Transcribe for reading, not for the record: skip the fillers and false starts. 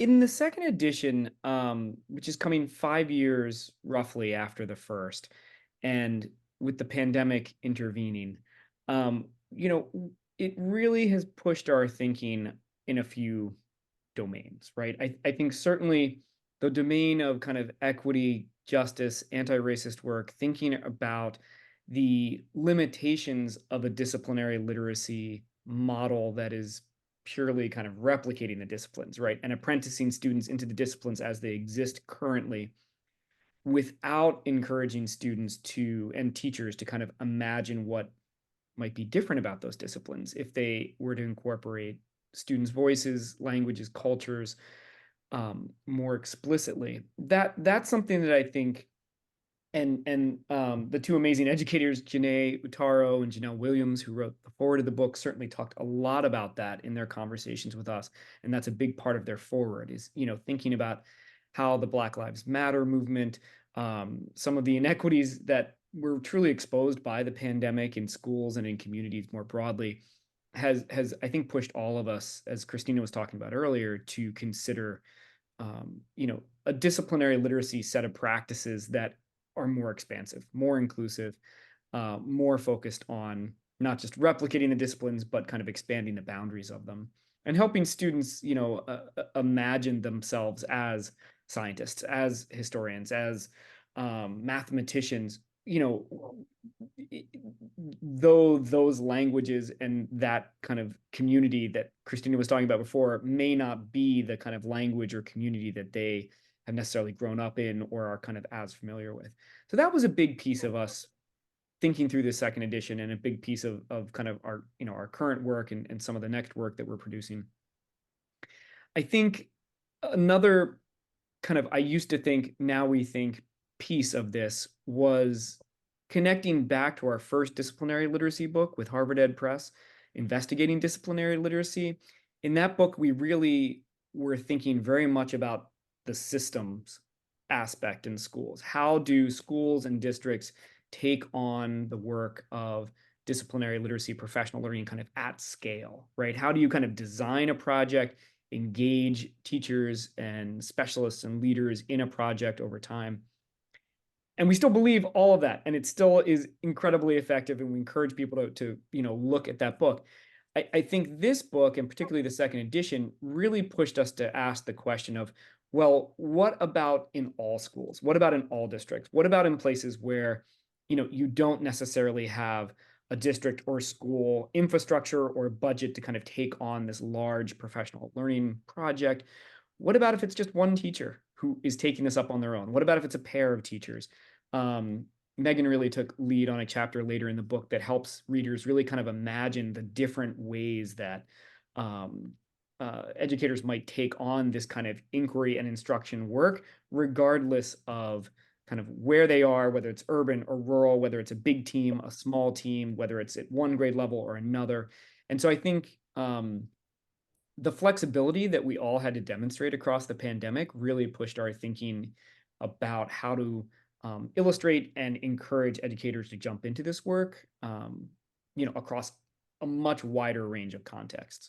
In the second edition, which is coming 5 years roughly after the first, and with the pandemic intervening, it really has pushed our thinking in a few domains, right? I think certainly the domain of kind of equity, justice, anti-racist work, thinking about the limitations of a disciplinary literacy model that is purely kind of replicating the disciplines, right? And apprenticing students into the disciplines as they exist currently without encouraging students to and teachers to kind of imagine what might be different about those disciplines if they were to incorporate students' voices, languages, cultures more explicitly. That's something that I think, and the two amazing educators, Janae Utaro and Janelle Williams, who wrote the forward of the book, certainly talked a lot about that in their conversations with us, and that's a big part of their forward is thinking about how the Black Lives Matter movement, some of the inequities that were truly exposed by the pandemic in schools and in communities more broadly, has I think pushed all of us, as Christina was talking about earlier, to consider a disciplinary literacy set of practices that are more expansive, more inclusive, more focused on not just replicating the disciplines, but kind of expanding the boundaries of them and helping students, imagine themselves as scientists, as historians, as mathematicians. Though those languages and that kind of community that Christina was talking about before may not be the kind of language or community that they have necessarily grown up in or are kind of as familiar with. So that was a big piece of us thinking through the second edition and a big piece of kind of our, our current work and some of the next work that we're producing. I think another kind of I used to think, now we think piece of this was connecting back to our first disciplinary literacy book with Harvard Ed Press, Investigating Disciplinary Literacy. In that book, we really were thinking very much about the systems aspect in schools. How do schools and districts take on the work of disciplinary literacy, professional learning kind of at scale, right? How do you kind of design a project, engage teachers and specialists and leaders in a project over time? And we still believe all of that, and it still is incredibly effective, and we encourage people to look at that book. I think this book, and particularly the second edition, really pushed us to ask the question of, well, what about in all schools? What about in all districts? What about in places where you don't necessarily have a district or school infrastructure or budget to kind of take on this large professional learning project? What about if it's just one teacher who is taking this up on their own? What about if it's a pair of teachers? um, Megan really took lead on a chapter later in the book that helps readers really kind of imagine the different ways that um, educators might take on this kind of inquiry and instruction work, regardless of kind of where they are, whether it's urban or rural, whether it's a big team, a small team, whether it's at one grade level or another. And so I think the flexibility that we all had to demonstrate across the pandemic really pushed our thinking about how to illustrate and encourage educators to jump into this work, across a much wider range of contexts.